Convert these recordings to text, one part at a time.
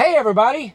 Hey everybody,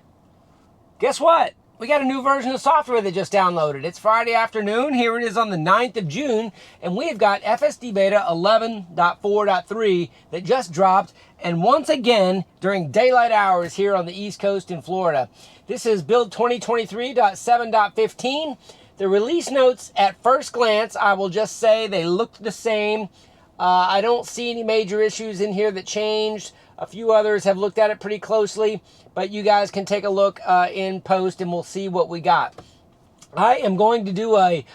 guess what? We got a new version of software that just downloaded. It's Friday afternoon. Here it is on the 9th of June, and we've got FSDBeta 11.4.3 that just dropped, and once again during daylight hours here on the East Coast in Florida. This is build 2023.7.15. The release notes at first glance, I will just say they looked the same. I don't see any major issues in here that changed. A few others have looked at it pretty closely, but you guys can take a look in post and we'll see what we got. I am going to do a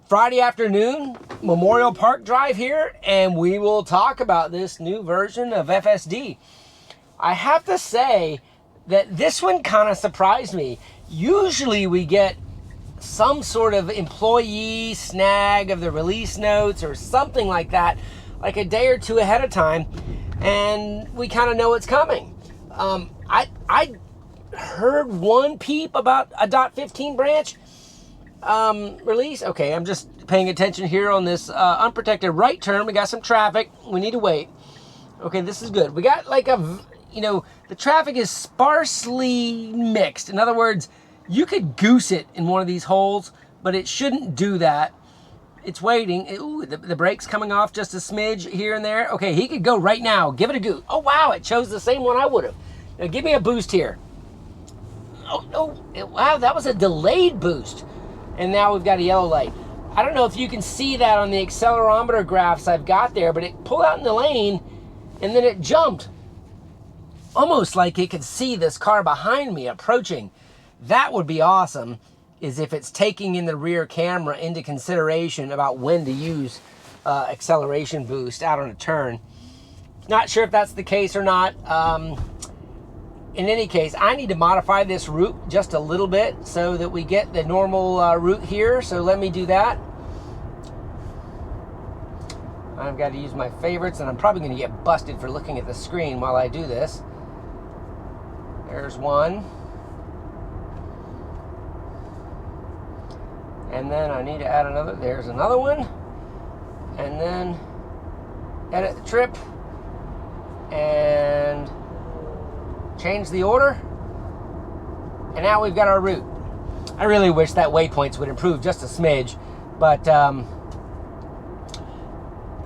Friday afternoon Memorial Park drive here, and we will talk about this new version of FSD. I have to say that this one kind of surprised me. Usually we get some sort of employee snag of the release notes or something like that, like a day or two ahead of time, and we kind of know it's coming. I heard one peep about a .15 branch release. Okay, I'm just paying attention here on this unprotected right turn. We got some traffic. We need to wait. Okay, this is good. We got like the traffic is sparsely mixed. In other words, you could goose it in one of these holes, but it shouldn't do that. It's waiting. Ooh, the brake's coming off just a smidge here and there. Okay, he could go right now. Give it a goose. Oh, wow, it chose the same one I would have. Now, give me a boost here. Oh, no. Wow, that was a delayed boost. And now we've got a yellow light. I don't know if you can see that on the accelerometer graphs I've got there, but it pulled out in the lane, and then it jumped. Almost like it could see this car behind me approaching. That would be awesome, is if it's taking in the rear camera into consideration about when to use acceleration boost out on a turn. Not sure if that's the case or not. In any case, I need to modify this route just a little bit so that we get the normal route here. So let me do that. I've got to use my favorites, and I'm probably going to get busted for looking at the screen while I do this. There's one. And then I need to add another. There's another one. And then edit the trip and change the order. And now we've got our route. I really wish that waypoints would improve just a smidge. But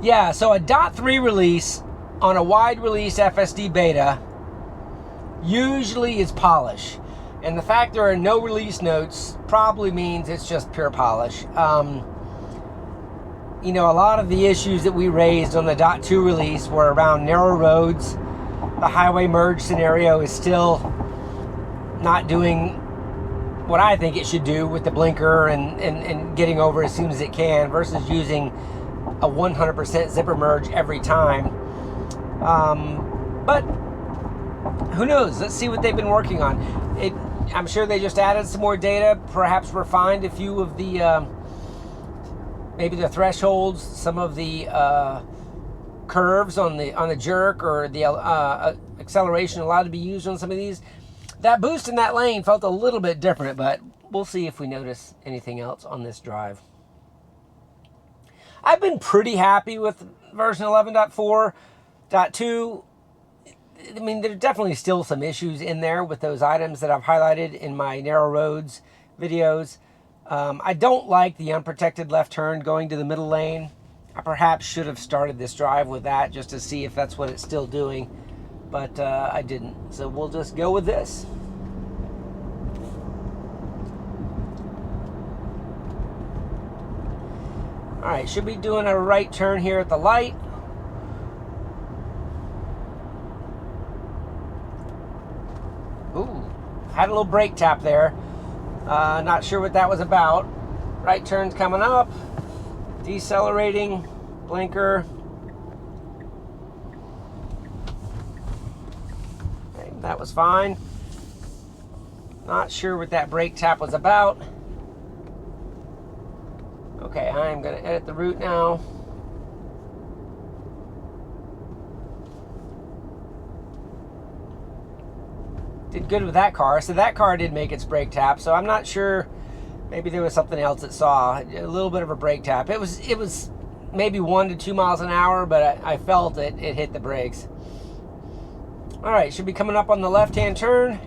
yeah, so a .3 release on a wide release FSD beta usually is polish. And the fact there are no release notes probably means it's just pure polish. A lot of the issues that we raised on the .2 release were around narrow roads. The highway merge scenario is still not doing what I think it should do with the blinker and getting over as soon as it can versus using a 100% zipper merge every time. But who knows? Let's see what they've been working on. I'm sure they just added some more data, perhaps refined a few of the, maybe the thresholds, some of the curves on the jerk or the acceleration allowed to be used on some of these. That boost in that lane felt a little bit different, but we'll see if we notice anything else on this drive. I've been pretty happy with version 11.4.2. I mean, there's definitely still some issues in there with those items that I've highlighted in my narrow roads videos. I don't like the unprotected left turn going to the middle lane. I perhaps should have started this drive with that just to see if that's what it's still doing, but I didn't. So we'll just go with this. All right, should be doing a right turn here at the light. Ooh, had a little brake tap there. Not sure what that was about. Right turn's coming up. Decelerating. Blinker. Okay, that was fine. Not sure what that brake tap was about. Okay, I'm going to edit the route now. Did good with that car. So that car did make its brake tap. So I'm not sure. Maybe there was something else it saw. A little bit of a brake tap. It was maybe 1 to 2 miles an hour, but I felt it hit the brakes. All right, should be coming up on the left-hand turn.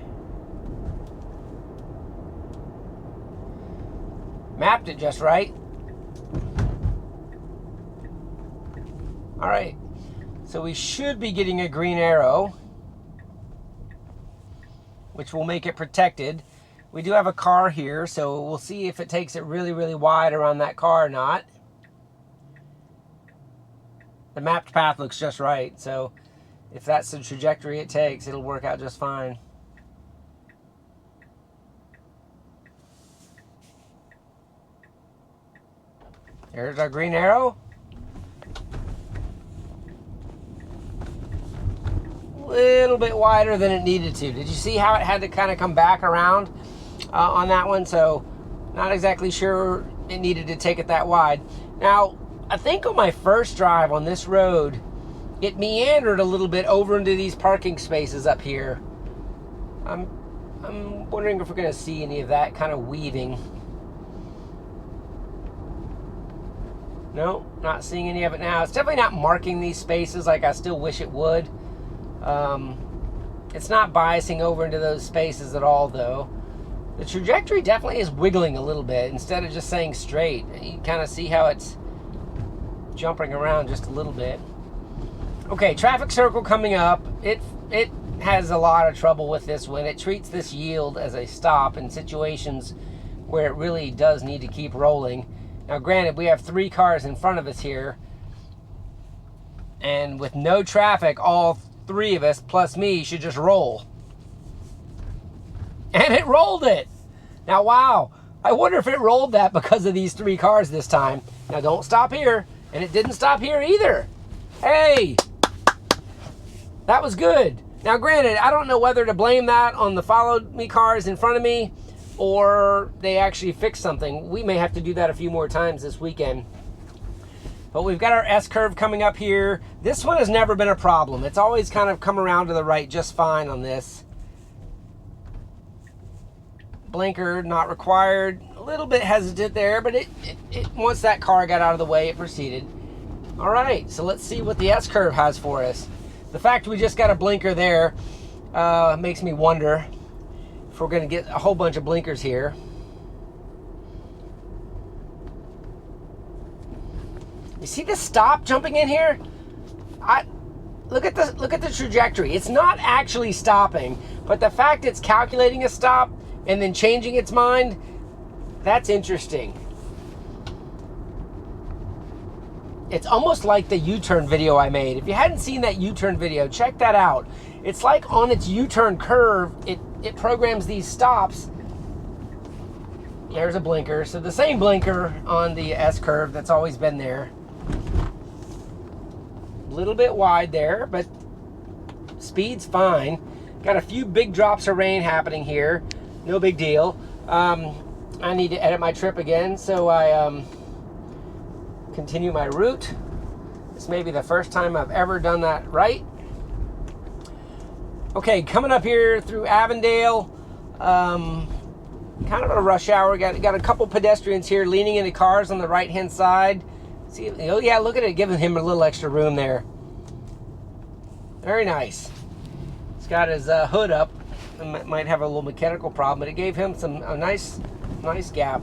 Mapped it just right. All right, so we should be getting a green arrow, which will make it protected. We do have a car here, so we'll see if it takes it really, really wide around that car or not. The mapped path looks just right, so if that's the trajectory it takes, it'll work out just fine. There's our green arrow. A little bit wider than it needed to. Did you see how it had to kind of come back around on that one? So not exactly sure it needed to take it that wide. Now, I think on my first drive on this road, it meandered a little bit over into these parking spaces up here. I'm wondering if we're going to see any of that kind of weaving. No, not seeing any of it now. It's definitely not marking these spaces like I still wish it would. It's not biasing over into those spaces at all, though. The trajectory definitely is wiggling a little bit instead of just saying straight. You can kind of see how it's jumping around just a little bit. Okay, traffic circle coming up. It has a lot of trouble with this one. It treats this yield as a stop in situations where it really does need to keep rolling. Now, granted, we have 3 cars in front of us here, and with no traffic, all 3 of us plus me should just roll. And it rolled it. Now, wow, I wonder if it rolled that because of these 3 cars this time. Now, don't stop here, and it didn't stop here either. Hey, that was good. Now, granted, I don't know whether to blame that on the followed me cars in front of me or they actually fixed something. We may have to do that a few more times this weekend. But we've got our S-curve coming up here. This one has never been a problem. It's always kind of come around to the right just fine on this. Blinker not required. A little bit hesitant there, but it once that car got out of the way, it proceeded. All right, so let's see what the S-curve has for us. The fact we just got a blinker there makes me wonder if we're going to get a whole bunch of blinkers here. You see the stop jumping in here? Look at the trajectory. It's not actually stopping, but the fact it's calculating a stop and then changing its mind, that's interesting. It's almost like the U-turn video I made. If you hadn't seen that U-turn video, check that out. It's like on its U-turn curve, it programs these stops. There's a blinker. So the same blinker on the S-curve that's always been there. A little bit wide there, but speed's fine. Got a few big drops of rain happening here. No big deal. I need to edit my trip again, so I continue my route. This may be the first time I've ever done that right. Okay, coming up here through Avondale, kind of a rush hour. Got a couple pedestrians here leaning into cars on the right-hand side. See, oh yeah, look at it, giving him a little extra room there. Very nice. He's got his hood up. Might have a little mechanical problem, but it gave him a nice gap.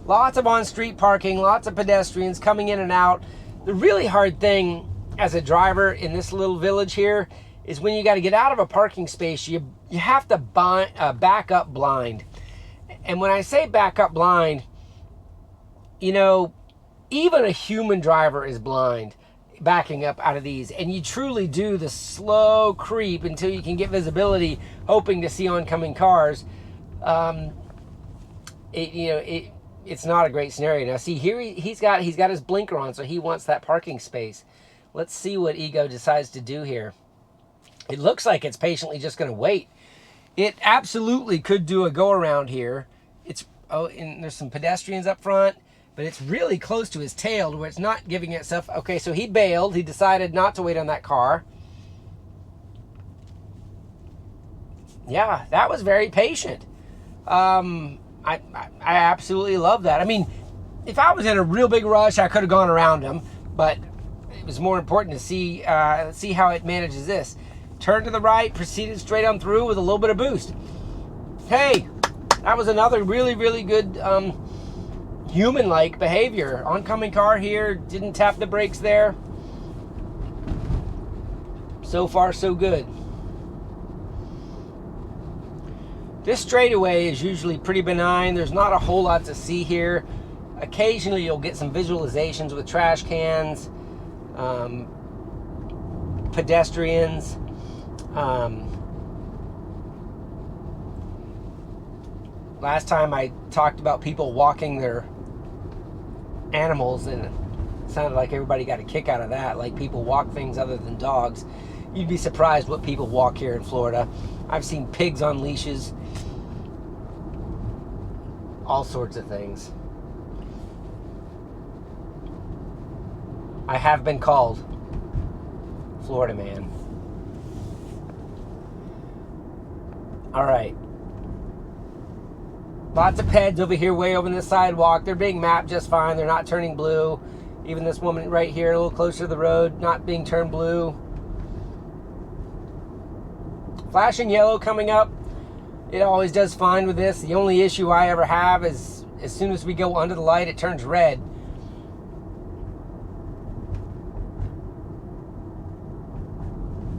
Lots of on-street parking, lots of pedestrians coming in and out. The really hard thing as a driver in this little village here is when you got to get out of a parking space, you have to back up blind. And when I say back up blind, you know, even a human driver is blind backing up out of these, and you truly do the slow creep until you can get visibility, hoping to see oncoming cars. It's not a great scenario. Now see here, he's got his blinker on, so he wants that parking space. Let's see what Ego decides to do here. It looks like it's patiently just going to wait. It absolutely could do a go around here. And there's some pedestrians up front, but it's really close to his tail where it's not giving itself. Okay, so he bailed. He decided not to wait on that car. Yeah, that was very patient. I absolutely love that. I mean, if I was in a real big rush, I could have gone around him, but it was more important to see how it manages this. Turn to the right, proceeded straight on through with a little bit of boost. Hey, that was another really, really good human-like behavior. Oncoming car here, didn't tap the brakes there. So far, so good. This straightaway is usually pretty benign. There's not a whole lot to see here. Occasionally, you'll get some visualizations with trash cans, pedestrians. Last time I talked about people walking their animals, and it sounded like everybody got a kick out of that, like people walk things other than dogs. You'd be surprised what people walk here in Florida. I've seen pigs on leashes, all sorts of things. I have been called Florida man. All right. Lots of peds over here, way over the sidewalk. They're being mapped just fine. They're not turning blue. Even this woman right here, a little closer to the road, not being turned blue. Flashing yellow coming up. It always does fine with this. The only issue I ever have is as soon as we go under the light, it turns red.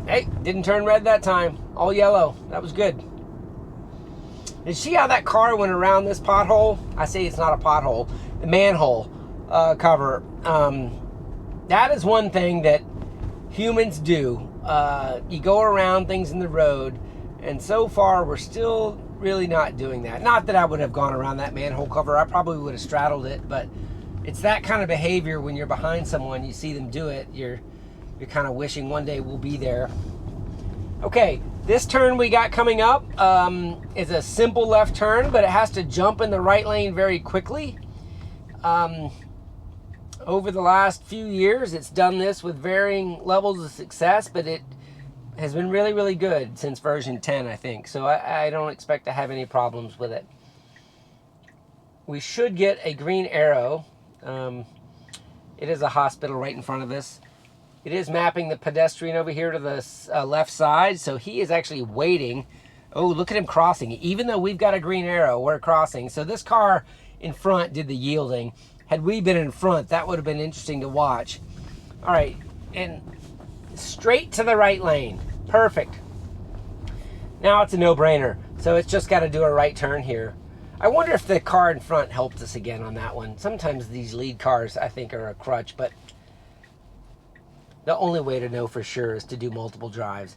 Hey, didn't turn red that time. All yellow. That was good. Did you see how that car went around this pothole? I say it's not a pothole, the manhole cover. That is one thing that humans do. You go around things in the road, and so far we're still really not doing that. Not that I would have gone around that manhole cover. I probably would have straddled it, but it's that kind of behavior when you're behind someone, you see them do it, you're kind of wishing one day we'll be there. Okay, this turn we got coming up is a simple left turn, but it has to jump in the right lane very quickly. Over the last few years, it's done this with varying levels of success, but it has been really, really good since version 10, I think. So I don't expect to have any problems with it. We should get a green arrow. It is a hospital right in front of us. It is mapping the pedestrian over here to the left side, so he is actually waiting. Oh, look at him crossing. Even though we've got a green arrow, we're crossing. So this car in front did the yielding. Had we been in front, that would have been interesting to watch. All right, and straight to the right lane. Perfect. Now it's a no-brainer, so it's just got to do a right turn here. I wonder if the car in front helped us again on that one. Sometimes these lead cars, I think, are a crutch, but the only way to know for sure is to do multiple drives.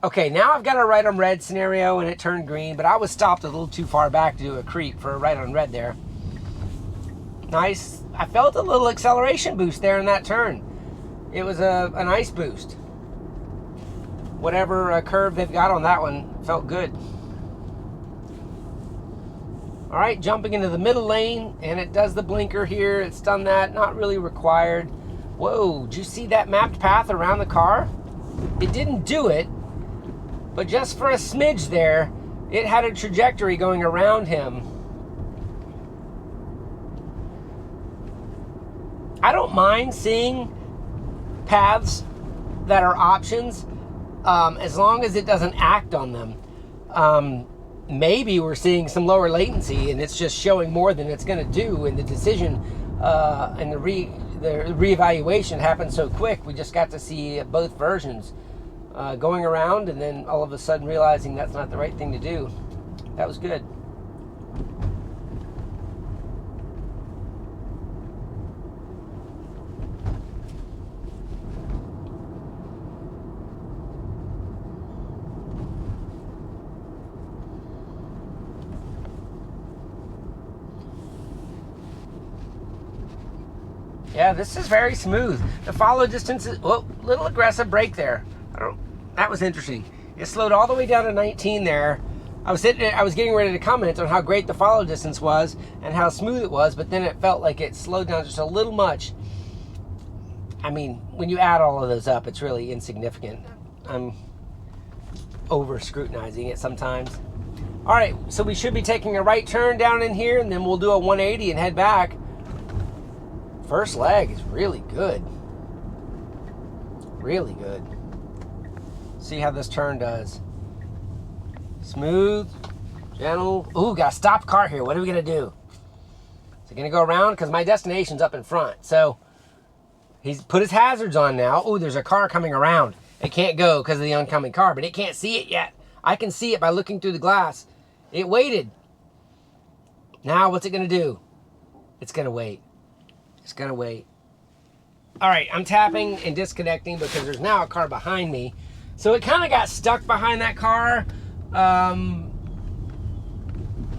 Okay, now I've got a right on red scenario, and it turned green, but I was stopped a little too far back to do a creep for a right on red there. Nice. I felt a little acceleration boost there in that turn. It was a nice boost. Whatever curve they've got on that one felt good. All right, jumping into the middle lane, and it does the blinker here. It's done that, not really required. Whoa, did you see that mapped path around the car? It didn't do it, but just for a smidge there, it had a trajectory going around him. I don't mind seeing paths that are options as long as it doesn't act on them. Maybe we're seeing some lower latency and it's just showing more than it's going to do, and the decision and the reevaluation happened so quick. We just got to see both versions going around, and then all of a sudden realizing that's not the right thing to do. That was good. Yeah, this is very smooth. The follow distance is, whoa, little aggressive brake there. That was interesting. It slowed all the way down to 19 there. I was getting ready to comment on how great the follow distance was and how smooth it was, but then it felt like it slowed down just a little much. I mean, when you add all of those up, it's really insignificant. I'm over scrutinizing it sometimes. All right, so we should be taking a right turn down in here, and then we'll do a 180 and head back. First leg is really good. Really good. See how this turn does. Smooth, gentle. Ooh, got a stopped car here. What are we gonna do? Is it gonna go around? Because my destination's up in front. So he's put his hazards on now. Ooh, there's a car coming around. It can't go because of the oncoming car, but it can't see it yet. I can see it by looking through the glass. It waited. Now what's it gonna do? It's gonna wait. It's gonna wait. All right, I'm tapping and disconnecting because there's now a car behind me. So it kind of got stuck behind that car.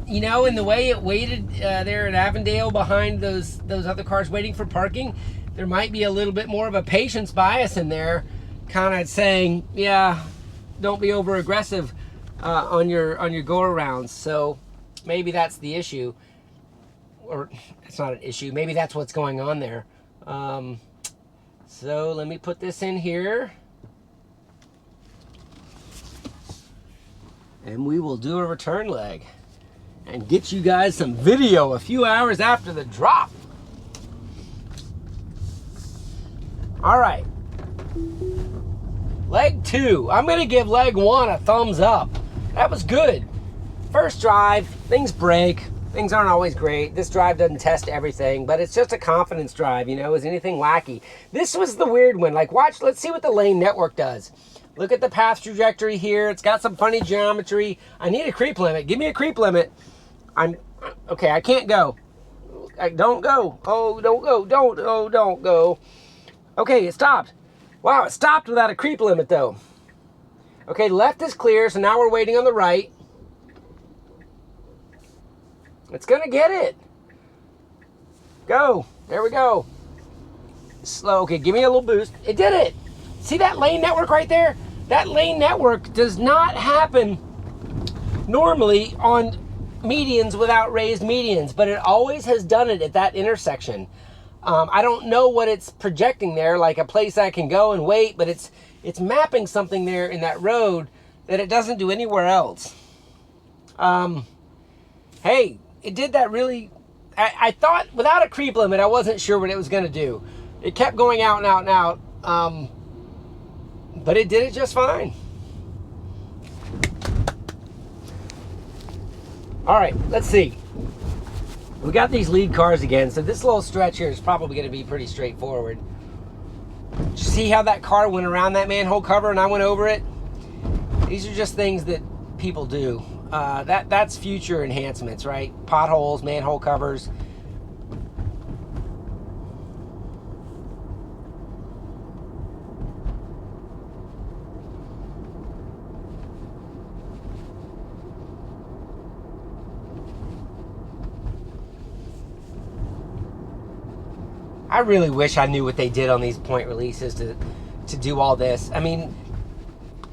You know, in the way it waited there at Avondale behind those other cars waiting for parking, there might be a little bit more of a patience bias in there, kind of saying, yeah, don't be over aggressive on your go arounds. So maybe that's the issue, or it's not an issue. Maybe that's what's going on there. So let me put this in here. And we will do a return leg and get you guys some video a few hours after the drop. All right. Leg 2. I'm going to give leg 1 a thumbs up. That was good. First drive, things break. Things aren't always great. This drive doesn't test everything, but it's just a confidence drive, you know. Is anything wacky? This was the weird one. Like, watch, let's see what the lane network does. Look at the path trajectory here. It's got some funny geometry. I need a creep limit. Give me a creep limit. Okay, I can't go. Don't go. Oh, don't go. Don't go. Okay, it stopped. Wow, it stopped without a creep limit, though. Okay, left is clear, so now we're waiting on the right. It's going to get it. Go. There we go. Slow. Okay, give me a little boost. It did it. See that lane network right there? That lane network does not happen normally on medians without raised medians, but it always has done it at that intersection. I don't know what it's projecting there, like a place I can go and wait, but it's mapping something there in that road that it doesn't do anywhere else. Hey, it did that really. I thought without a creep limit, I wasn't sure what it was going to do. It kept going out and out and out. But it did it just fine. All right, let's see. We got these lead cars again, so this little stretch here is probably going to be pretty straightforward. See how that car went around that manhole cover and I went over it? These are just things that people do. That's future enhancements, right? Potholes, manhole covers. I really wish I knew what they did on these point releases to do all this. I mean,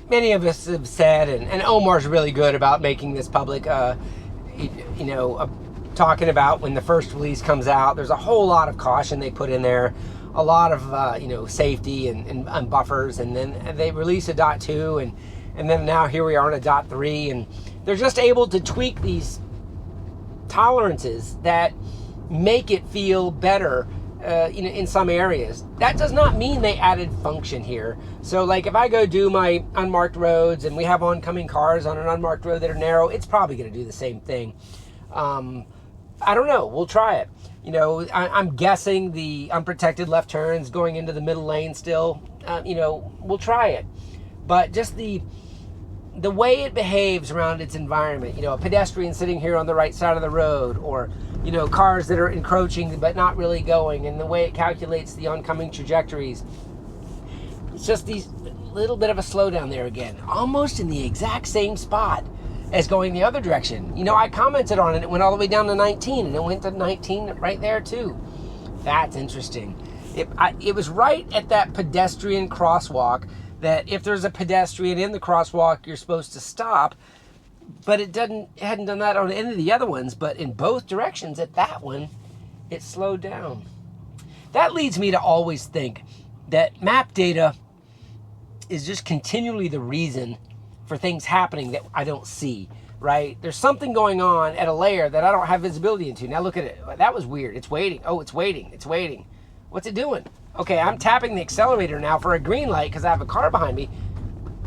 many of us have said, and Omar's really good about making this public, you know, talking about when the first release comes out, there's a whole lot of caution they put in there, a lot of, you know, safety and buffers, and then they release a .2, and then now here we are on a .3, and they're just able to tweak these tolerances that make it feel better. You know, in some areas. That does not mean they added function here. So like if I go do my unmarked roads and we have oncoming cars on an unmarked road that are narrow, it's probably going to do the same thing. I don't know. We'll try it. You know, I'm guessing the unprotected left turns going into the middle lane still. You know, we'll try it. But just the way it behaves around its environment, you know, a pedestrian sitting here on the right side of the road, or you know, cars that are encroaching but not really going, and the way it calculates the oncoming trajectories. It's just these little bit of a slowdown there again, almost in the exact same spot as going the other direction. You know, I commented on it. It went all the way down to 19, and it went to 19 right there too. That's interesting. It was right at that pedestrian crosswalk that if there's a pedestrian in the crosswalk, you're supposed to stop. But it hadn't done that on any of the other ones, but in both directions at that one, it slowed down. That leads me to always think that map data is just continually the reason for things happening that I don't see, right? There's something going on at a layer that I don't have visibility into. Now look at it. That was weird. It's waiting. Oh, it's waiting. It's waiting. What's it doing? Okay, I'm tapping the accelerator now for a green light because I have a car behind me.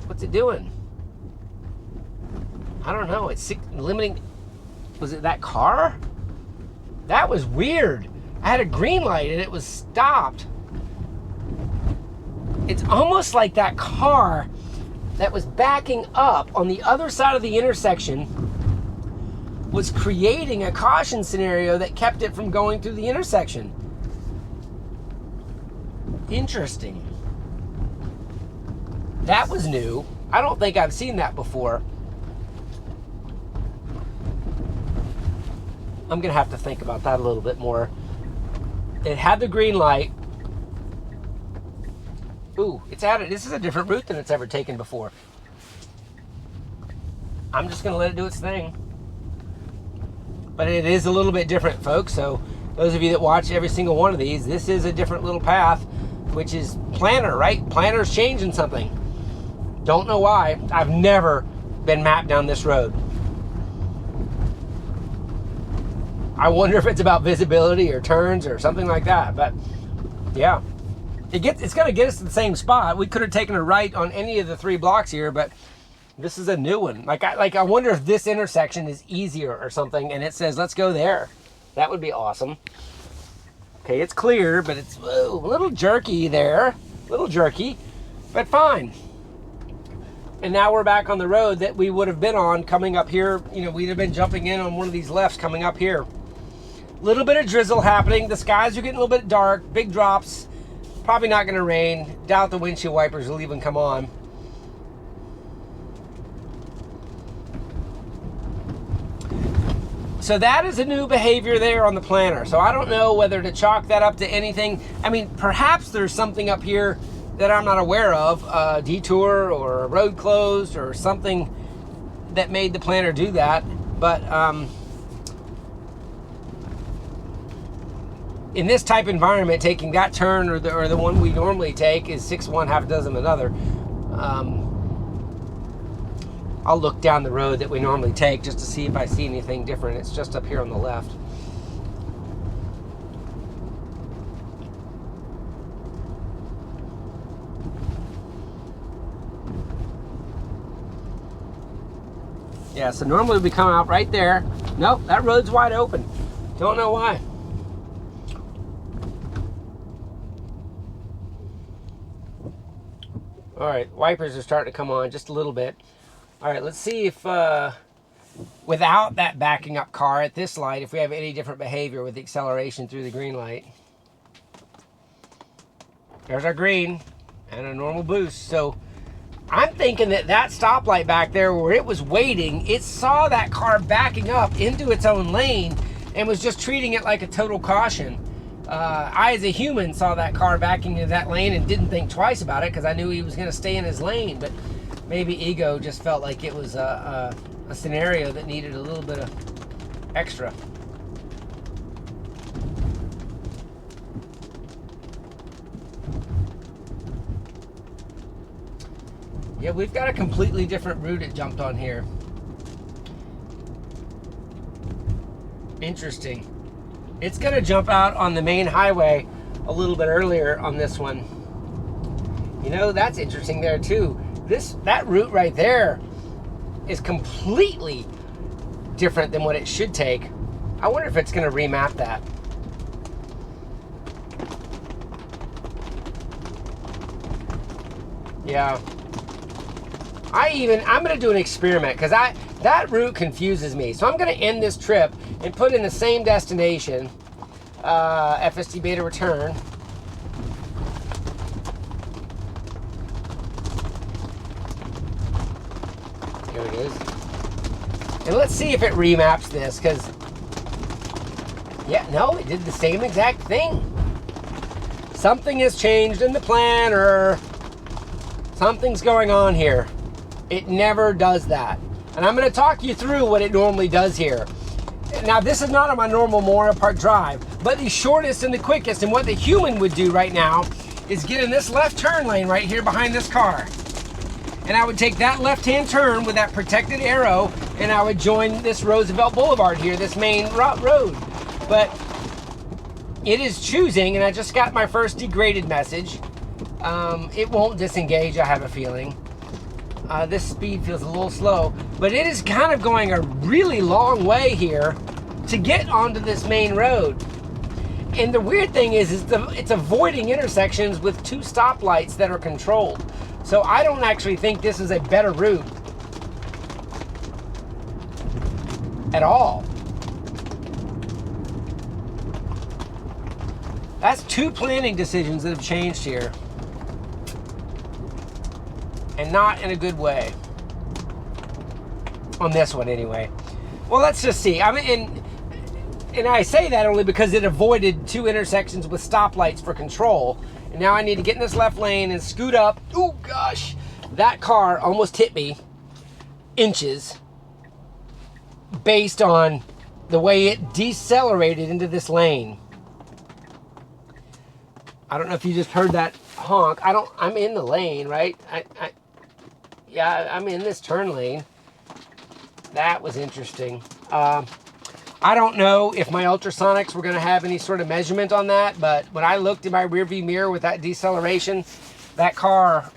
What's it doing? I don't know. It's limiting. Was it that car? That was weird. I had a green light and it was stopped. It's almost like that car that was backing up on the other side of the intersection was creating a caution scenario that kept it from going through the intersection. Interesting. That was new. I don't think I've seen that before. I'm gonna have to think about that a little bit more. It had the green light. Ooh, it's added. This is a different route than it's ever taken before. I'm just gonna let it do its thing. But it is a little bit different, folks. So those of you that watch every single one of these, this is a different little path, which is planner, right? Planner's changing something. Don't know why. I've never been mapped down this road. I wonder if it's about visibility or turns or something like that. But yeah, it's going to get us to the same spot. We could have taken a right on any of the 3 blocks here, but this is a new one. I wonder if this intersection is easier or something, and it says let's go there. That would be awesome. Okay, it's clear, but it's a little jerky there, but fine. And now we're back on the road that we would have been on coming up here. You know, we'd have been jumping in on one of these lefts coming up here. Little bit of drizzle happening. The skies are getting a little bit dark, big drops. Probably not going to rain. Doubt the windshield wipers will even come on. So that is a new behavior there on the planner. So I don't know whether to chalk that up to anything. I mean, perhaps there's something up here that I'm not aware of, a detour or a road closed or something that made the planner do that. But in this type environment, taking that turn or the one we normally take is 6 one, half a dozen another. I'll look down the road that we normally take just to see if I see anything different. It's just up here on the left. Yeah, so normally we come out right there. Nope, that road's wide open. Don't know why. All right, wipers are starting to come on just a little bit. All right, let's see if without that backing up car at this light, if we have any different behavior with the acceleration through the green light. There's our green and a normal boost. So I'm thinking that stoplight back there where it was waiting, it saw that car backing up into its own lane and was just treating it like a total caution. I, as a human, saw that car backing into that lane and didn't think twice about it because I knew he was going to stay in his lane. But maybe ego just felt like it was a scenario that needed a little bit of extra. Yeah, we've got a completely different route it jumped on here. Interesting. It's going to jump out on the main highway a little bit earlier on this one. You know, that's interesting there too. That route right there is completely different than what it should take. I wonder if it's going to remap that. Yeah. I'm going to do an experiment because that route confuses me. So I'm going to end this trip and put in the same destination, FSDBeta return. Here it is. And let's see if it remaps this, because, yeah, no, it did the same exact thing. Something has changed in the planner. Something's going on here. It never does that. And I'm going to talk you through what it normally does here. Now, this is not on my normal Memorial Park Drive, but the shortest and the quickest, and what the human would do right now is get in this left turn lane right here behind this car. And I would take that left-hand turn with that protected arrow, and I would join this Roosevelt Boulevard here, this main road. But it is choosing, and I just got my first degraded message. It won't disengage, I have a feeling. This speed feels a little slow, but it is kind of going a really long way here to get onto this main road. And the weird thing is it's avoiding intersections with 2 stoplights that are controlled. So I don't actually think this is a better route at all. That's 2 planning decisions that have changed here. And not in a good way. On this one, anyway. Well, let's just see. I mean, and I say that only because it avoided 2 intersections with stoplights for control. And now I need to get in this left lane and scoot up. Oh, gosh. That car almost hit me inches based on the way it decelerated into this lane. I don't know if you just heard that honk. I'm in the lane, right? Yeah, I'm in this turn lane. That was interesting. I don't know if my ultrasonics were going to have any sort of measurement on that, but when I looked in my rearview mirror with that deceleration, that car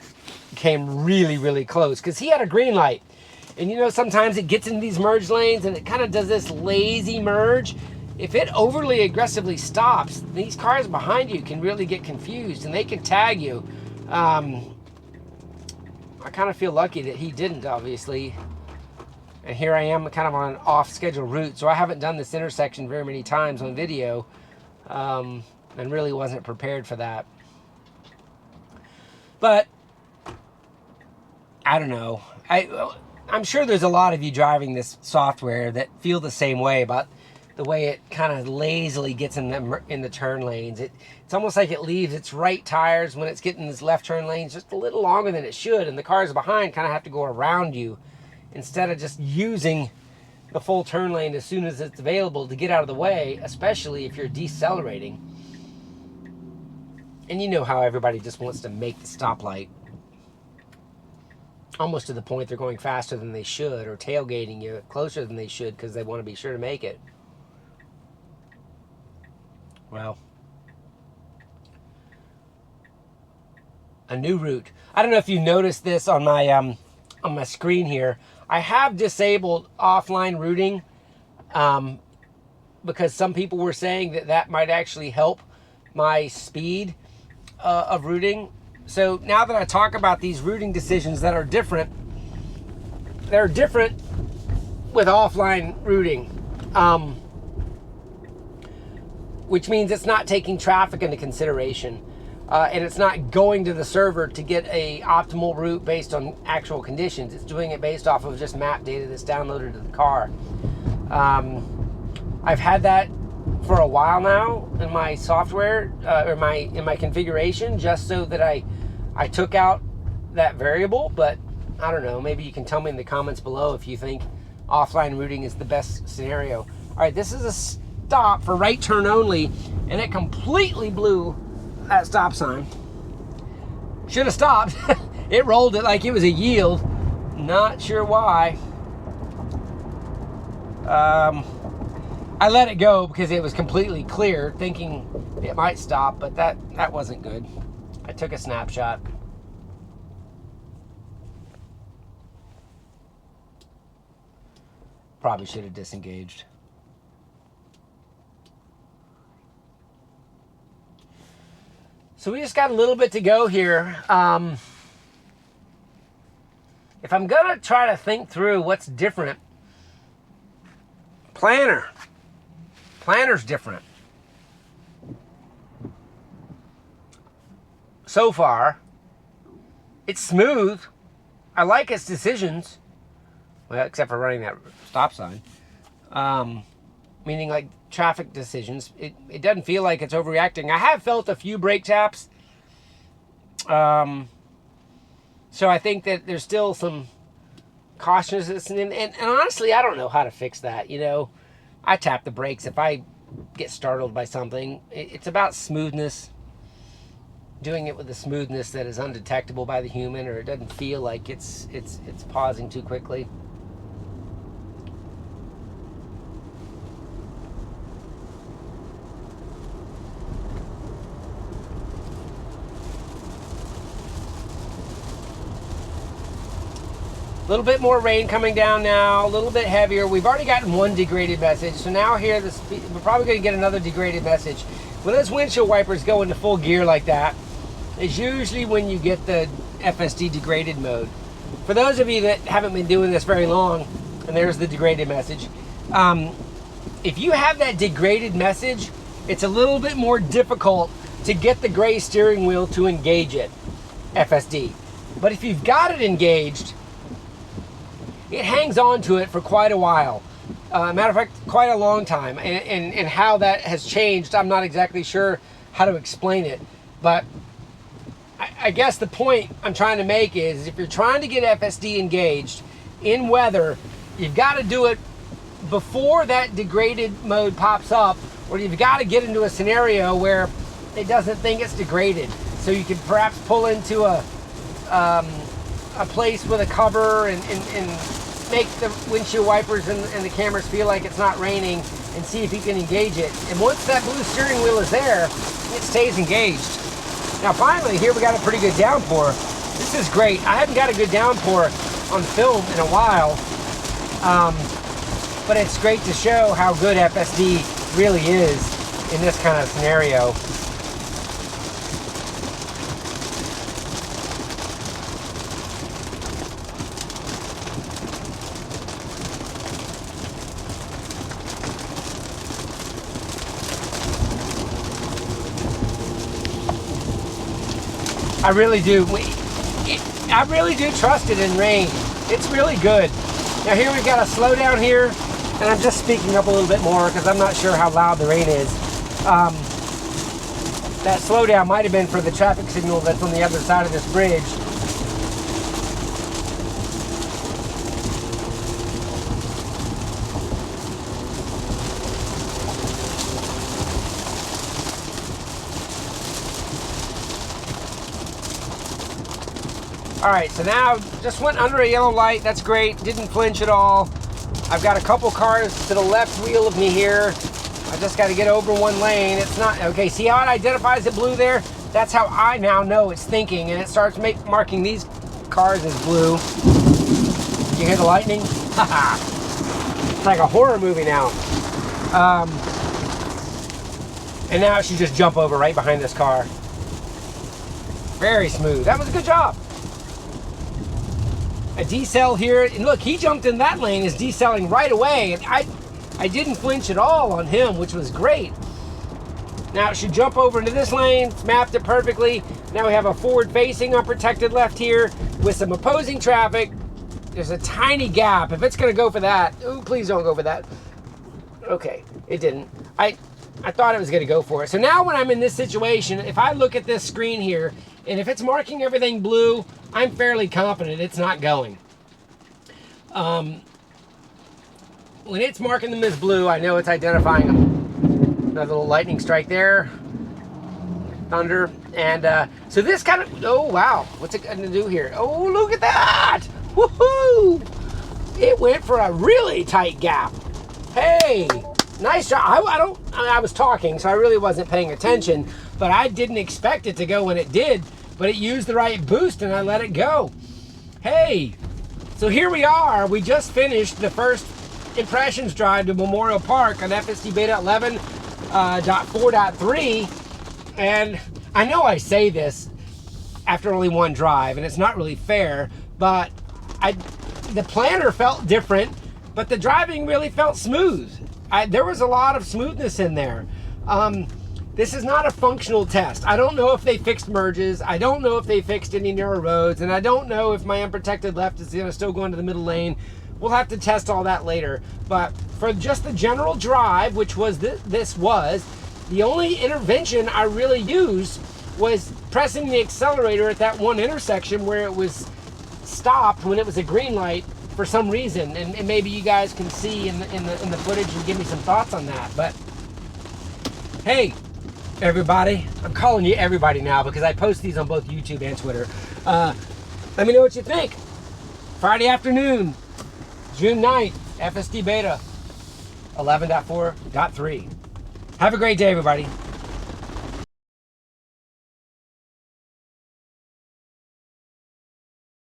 came really, really close because he had a green light. And you know, sometimes it gets into these merge lanes and it kind of does this lazy merge. If it overly aggressively stops, these cars behind you can really get confused and they can tag you. I kind of feel lucky that he didn't, obviously. And here I am kind of on an off-schedule route, so I haven't done this intersection very many times on video, and really wasn't prepared for that. But I don't know. I'm sure there's a lot of you driving this software that feel the same way about the way it kind of lazily gets in the turn lanes. It's almost like it leaves its right tires when it's getting this left turn lanes just a little longer than it should, and the cars behind kind of have to go around you instead of just using the full turn lane as soon as it's available to get out of the way, especially if you're decelerating. And you know how everybody just wants to make the stoplight. Almost to the point they're going faster than they should, or tailgating you closer than they should because they want to be sure to make it. Well, a new route. I don't know if you noticed this on my screen here. I have disabled offline routing because some people were saying that might actually help my speed of routing. So now that I talk about these routing decisions that are different, they're different with offline routing. Which means it's not taking traffic into consideration, and it's not going to the server to get a optimal route based on actual conditions. It's doing it based off of just map data that's downloaded to the car. I've had that for a while now in my software, or in my configuration, just so that I took out that variable. But I don't know, maybe you can tell me in the comments below if you think offline routing is the best scenario. All right, this is a stop for right turn only, and it completely blew that stop sign. Should have stopped. It rolled it like it was a yield. Not sure why. I let it go because it was completely clear, thinking it might stop, but that wasn't good. I took a snapshot. Probably should have disengaged. So we just got a little bit to go here. If I'm gonna try to think through what's different, Planner's different. So far, it's smooth. I like its decisions. Well, except for running that stop sign. Meaning like traffic decisions. It doesn't feel like it's overreacting. I have felt a few brake taps. So I think that there's still some cautiousness. And honestly, I don't know how to fix that. You know, I tap the brakes if I get startled by something. It's about smoothness. Doing it with a smoothness that is undetectable by the human, or it doesn't feel like it's pausing too quickly. A little bit more rain coming down now, a little bit heavier. We've already gotten one degraded message, so now here we're probably going to get another degraded message. When those windshield wipers go into full gear like that, it's usually when you get the FSD degraded mode. For those of you that haven't been doing this very long, and there's the degraded message, if you have that degraded message, it's a little bit more difficult to get the gray steering wheel to engage it, FSD. But if you've got it engaged, it hangs on to it for quite a while. Matter of fact, quite a long time. And how that has changed, I'm not exactly sure how to explain it. But I guess the point I'm trying to make is if you're trying to get FSD engaged in weather, you've got to do it before that degraded mode pops up, or you've got to get into a scenario where it doesn't think it's degraded. So you can perhaps pull into a place with a cover and make the windshield wipers and the cameras feel like it's not raining and see if you can engage it. And once that blue steering wheel is there, it stays engaged. Now finally, here we got a pretty good downpour. This is great. I haven't got a good downpour on film in a while, but it's great to show how good FSD really is in this kind of scenario. I really do. I really do trust it in rain. It's really good. Now here we've got a slowdown here, and I'm just speaking up a little bit more because I'm not sure how loud the rain is. That slowdown might have been for the traffic signal that's on the other side of this bridge. All right, so now just went under a yellow light. That's great. Didn't flinch at all. I've got a couple cars to the left wheel of me here. I just got to get over one lane. It's not okay. See how it identifies it blue there? That's how I now know it's thinking, and it starts marking these cars as blue. Did you hear the lightning? It's like a horror movie now. And now it should just jump over right behind this car. Very smooth. That was a good job. A decel here, and look, he jumped in that lane, is decelling right away, and I didn't flinch at all on him, which was great. Now it should jump over into this lane. It's mapped it perfectly. Now we have a forward-facing unprotected left here with some opposing traffic. There's a tiny gap. If it's going to go for that, ooh, please don't go for that. Okay, it didn't. I thought it was going to go for it. So now when I'm in this situation, if I look at this screen here, and if it's marking everything blue, I'm fairly confident it's not going. When it's marking them as blue, I know it's identifying them. Another little lightning strike there. Thunder. And so this kind of, oh wow, what's it going to do here? Oh, look at that! Woohoo! It went for a really tight gap. Hey, nice job. I was talking, so I really wasn't paying attention, but I didn't expect it to go when it did. But it used the right boost and I let it go. Hey, so here we are. We just finished the first impressions drive to Memorial Park on FSDBeta 11.4.3. And I know I say this after only one drive, and it's not really fair, but the planner felt different, but the driving really felt smooth. There was a lot of smoothness in there. This is not a functional test. I don't know if they fixed merges. I don't know if they fixed any narrow roads. And I don't know if my unprotected left is going to still go into the middle lane. We'll have to test all that later. But for just the general drive, which was this was, the only intervention I really used was pressing the accelerator at that one intersection where it was stopped when it was a green light for some reason. And maybe you guys can see in the footage and give me some thoughts on that. But hey, everybody, I'm calling you everybody now because I post these on both YouTube and Twitter. Let me know what you think. Friday afternoon, June 9th, FSDBeta 11.4.3. Have a great day, everybody.